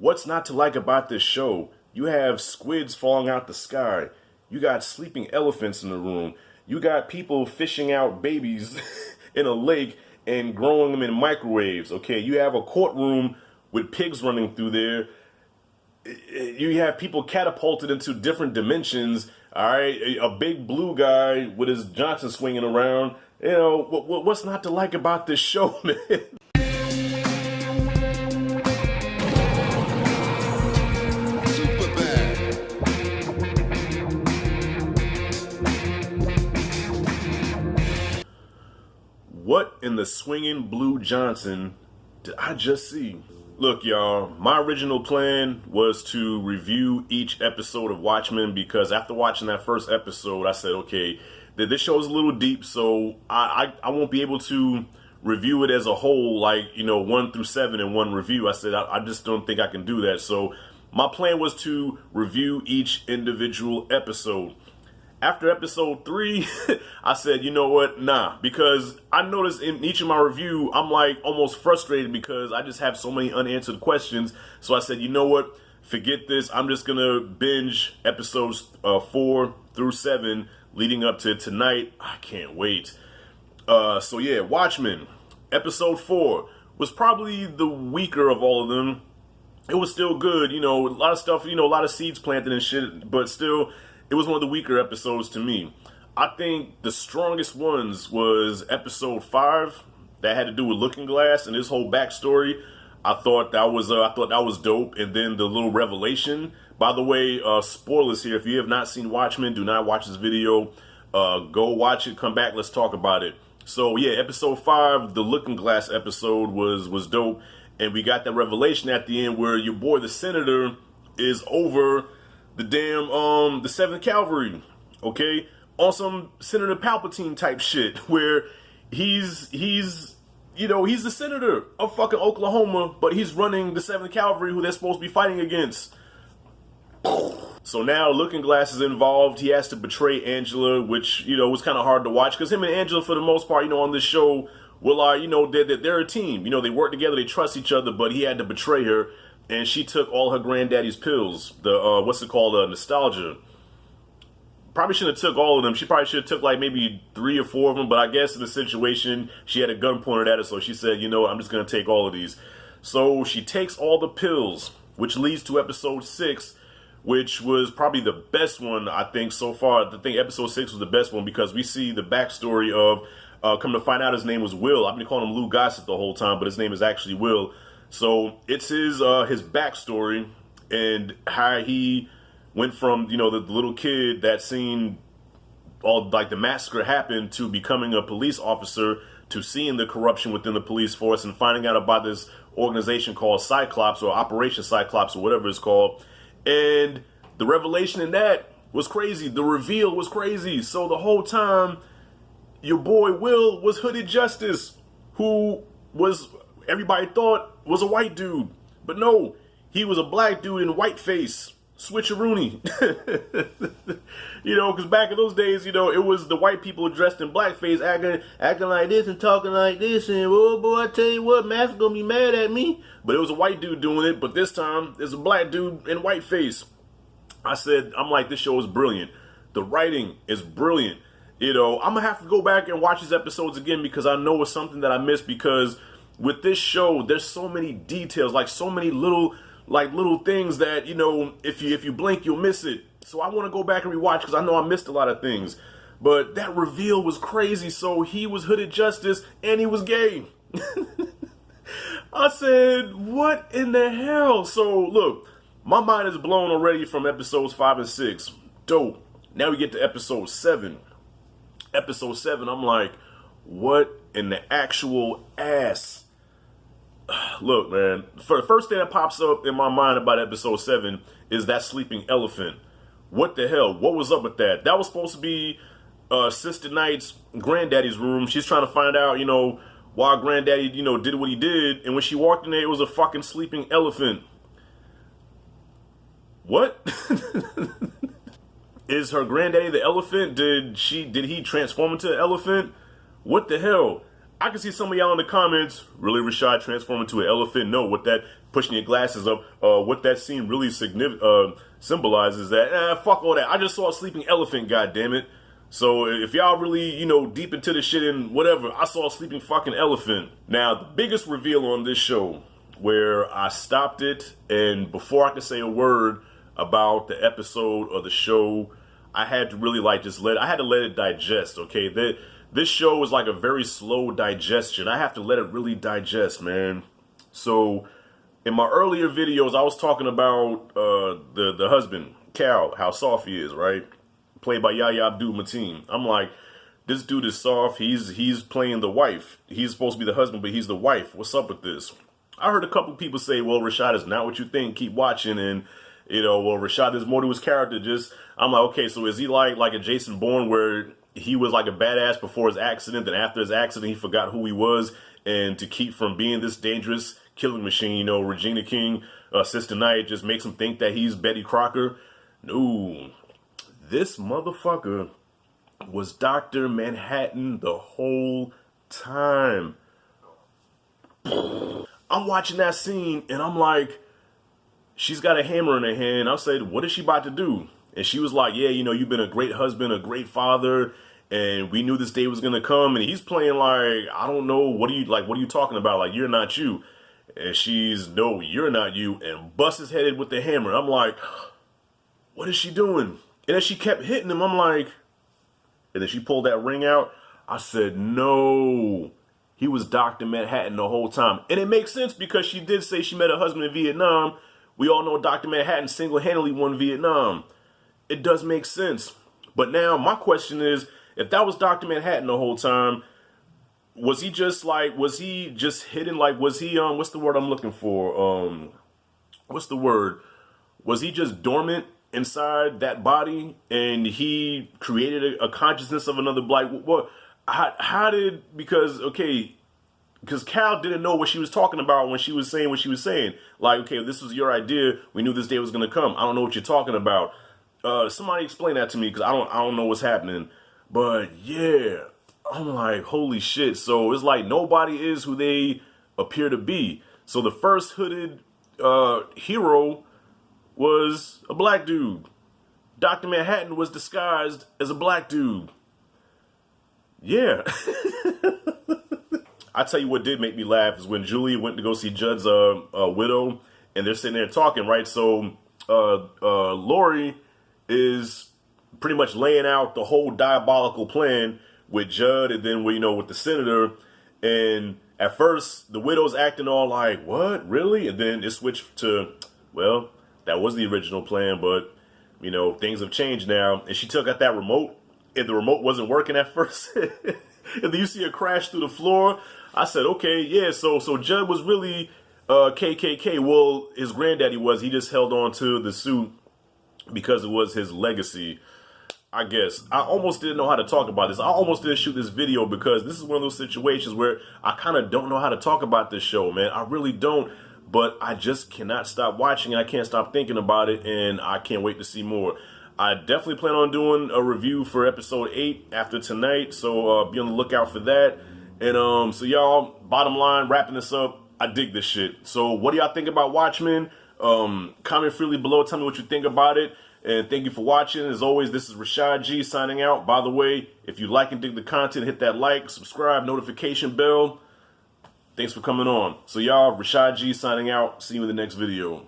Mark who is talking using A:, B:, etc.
A: What's not to like about this show? You have squids falling out the sky. You got sleeping elephants in the room. You got people fishing out babies in a lake and growing them in microwaves. Okay, you have a courtroom with pigs running through there. You have people catapulted into different dimensions. All right, a big blue guy with his Johnson swinging around. You know, what's not to like about this show, man? What in the swinging blue Johnson did I just see? Look, y'all, my original plan was to review each episode of Watchmen because after watching that first episode, I said, okay, this show is a little deep, so I won't be able to review it as a whole, like, you know, 1 through 7 in one review. I said, I just don't think I can do that. So my plan was to review each individual episode. After episode 3, I said, you know what, nah, because I noticed in each of my review, I'm like almost frustrated because I just have so many unanswered questions. So I said, you know what, forget this. I'm just going to binge episodes 4 through 7 leading up to tonight. I can't wait. So yeah, Watchmen, episode 4 was probably the weaker of all of them. It was still good, you know, a lot of stuff, you know, a lot of seeds planted and shit, but still, it was one of the weaker episodes to me. I think the strongest ones was episode 5 that had to do with Looking Glass and his whole backstory. I thought that was dope. And then the little revelation. By the way, spoilers here. If you have not seen Watchmen, do not watch this video. Go watch it. Come back. Let's talk about it. So yeah, episode 5, the Looking Glass episode was dope. And we got that revelation at the end where your boy the senator is over the damn the 7th Cavalry, okay, on some Senator Palpatine type shit where he's you know, he's the senator of fucking Oklahoma, but he's running the 7th Cavalry who they're supposed to be fighting against. So now Looking Glass is involved. He has to betray Angela, which, you know, was kind of hard to watch because him and Angela, for the most part, you know, on this show, well, you know, they're a team. You know, they work together, they trust each other, but he had to betray her. And she took all her granddaddy's pills, the, what's it called, nostalgia. Probably shouldn't have took all of them. She probably should have took like maybe 3 or 4 of them. But I guess in the situation, she had a gun pointed at her. So she said, you know what, I'm just going to take all of these. So she takes all the pills, which leads to episode 6, which was probably the best one, I think, so far. I think episode 6 was the best one because we see the backstory of, come to find out his name was Will. I've been calling him Lou Gossett the whole time, but his name is actually Will. So it's his backstory and how he went from, you know, the little kid that seen all like the massacre happen to becoming a police officer to seeing the corruption within the police force and finding out about this organization called Cyclops or Operation Cyclops or whatever it's called. And the revelation in that was crazy. The reveal was crazy. So the whole time, your boy Will was Hooded Justice, who was, everybody thought, was a white dude. But no, he was a black dude in whiteface. Switcheroony. You know, because back in those days, you know, it was the white people dressed in blackface acting like this and talking like this. And, oh boy, I tell you what, Matt's going to be mad at me. But it was a white dude doing it. But this time, there's a black dude in whiteface. I'm like, this show is brilliant. The writing is brilliant. You know, I'm going to have to go back and watch these episodes again because I know it's something that I missed because with this show, there's so many details, like so many little things that, you know, if you blink, you'll miss it. So I want to go back and rewatch because I know I missed a lot of things. But that reveal was crazy. So he was Hooded Justice and he was gay. I said, what in the hell? So look, my mind is blown already from episodes 5 and 6. Dope. Now we get to episode 7. Episode 7, I'm like, what in the actual ass? Look, man, for the first thing that pops up in my mind about episode 7 is that sleeping elephant. What the hell? What was up with that? That was supposed to be Sister Knight's granddaddy's room. She's trying to find out, you know, why granddaddy, you know, did what he did. And when she walked in there, it was a fucking sleeping elephant. What? Is her granddaddy the elephant? Did he transform into an elephant? What the hell? I can see some of y'all in the comments, really Rashad transform into an elephant? No, what that, pushing your glasses up, what that scene really symbolizes that, fuck all that. I just saw a sleeping elephant, goddammit. So if y'all really, you know, deep into the shit and whatever, I saw a sleeping fucking elephant. Now, the biggest reveal on this show, where I stopped it, and before I could say a word about the episode or the show, I had to really like just I had to let it digest, okay? This show is like a very slow digestion. I have to let it really digest, man. So in my earlier videos, I was talking about the husband, Cal, how soft he is, right? Played by Yahya Abdul-Mateen. I'm like, this dude is soft. He's playing the wife. He's supposed to be the husband, but he's the wife. What's up with this? I heard a couple people say, well, Rashad is not what you think. Keep watching. And, you know, well, Rashad, there's more to his character. I'm like, okay, so is he like a Jason Bourne where he was like a badass before his accident, then after his accident, he forgot who he was, and to keep from being this dangerous killing machine, you know, Regina King, Sister Night, just makes him think that he's Betty Crocker? No. This motherfucker was Dr. Manhattan the whole time. I'm watching that scene and I'm like, she's got a hammer in her hand. I said, what is she about to do? And she was like, yeah, you know, you've been a great husband, a great father, and we knew this day was going to come. And he's playing like, I don't know, what are you talking about? Like, you're not you. And she's, no, you're not you, and busts his head with the hammer. I'm like, what is she doing? And then she kept hitting him. I'm like, and then she pulled that ring out. I said, no, he was Dr. Manhattan the whole time. And it makes sense because she did say she met her husband in Vietnam. We all know Dr. Manhattan single-handedly won Vietnam. It does make sense. But now my question is, if that was Dr. Manhattan the whole time, was he just hidden? Like, was he, what's the word I'm looking for? What's the word? Was he just dormant inside that body and he created a consciousness of another black? What? How did, because Cal didn't know what she was talking about when she was saying what she was saying. Like, okay, this was your idea. We knew this day was going to come. I don't know what you're talking about. Somebody explain that to me, because I don't know what's happening. But yeah, I'm like, holy shit. So it's like nobody is who they appear to be. So the first hooded hero was a black dude. Dr. Manhattan was disguised as a black dude. Yeah. I tell you what did make me laugh is when Julie went to go see Judd's widow, and they're sitting there talking, right? So Lori is pretty much laying out the whole diabolical plan with Judd, and then with the senator. And at first, the widow's acting all like, "What, really?" And then it switched to, "Well, that was the original plan, but things have changed now." And she took out that remote, and the remote wasn't working at first. And then you see her crash through the floor. I said, okay, yeah, so Judd was really KKK. Well, his granddaddy was. He just held on to the suit because it was his legacy, I guess. I almost didn't know how to talk about this. I almost didn't shoot this video because this is one of those situations where I kind of don't know how to talk about this show, man. I really don't. But I just cannot stop watching. I can't stop thinking about it, and I can't wait to see more. I definitely plan on doing a review for episode 8 after tonight, so be on the lookout for that. And so y'all, bottom line, wrapping this up, I dig this shit. So what do y'all think about Watchmen? Comment freely below, tell me what you think about it. And thank you for watching. As always, this is Rashad G signing out. By the way, if you like and dig the content, hit that like, subscribe, notification bell. Thanks for coming on. So y'all, Rashad G signing out. See you in the next video.